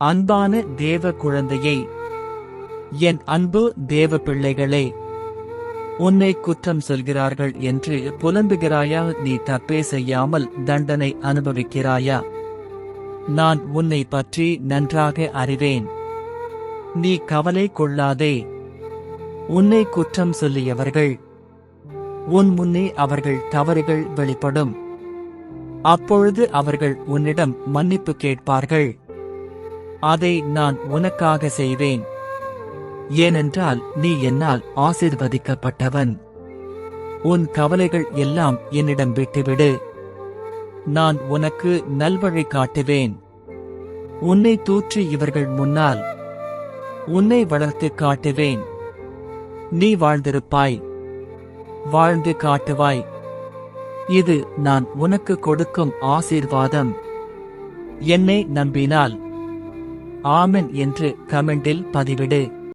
அன்பான தேவ குழந்தையே, என் அன்பு தேவ பிள்ளைகளே, உன்னை குற்றம் சொல்கிறார்கள் என்று புலம்புகிறாயா? நீ தப்பே செய்யாமல் தண்டனை அனுபவிக்கிறாயா? நான் உன்னை பற்றி நன்றாக அறிவேன். நீ கவலை கொள்ளாதே. உன்னை குற்றம் சொல்லியவர்கள் உன் முன்னே அவர்கள் தவறுகள் வெளிப்படும். அப்பொழுது அவர்கள் உன்னிடம் மன்னிப்பு கேட்பார்கள். அதை நான் உனக்காக செய்வேன். ஏனென்றால் நீ என்னால் ஆசீர்வதிக்கப்பட்டவன். உன் கவலைகள் எல்லாம் என்னிடம் விட்டுவிடு. நான் உனக்கு நல்வழி காட்டுவேன். உன்னை தூற்றி இவர்கள் முன்னால் உன்னை வளர்த்து காட்டுவேன். நீ வாழ்ந்திருப்பாய், வாழ்ந்து காட்டுவாய். இது நான் உனக்கு கொடுக்கும் ஆசீர்வாதம். என்னை நம்பினால் ஆமென் என்று கமெண்டில் பதிவிடு.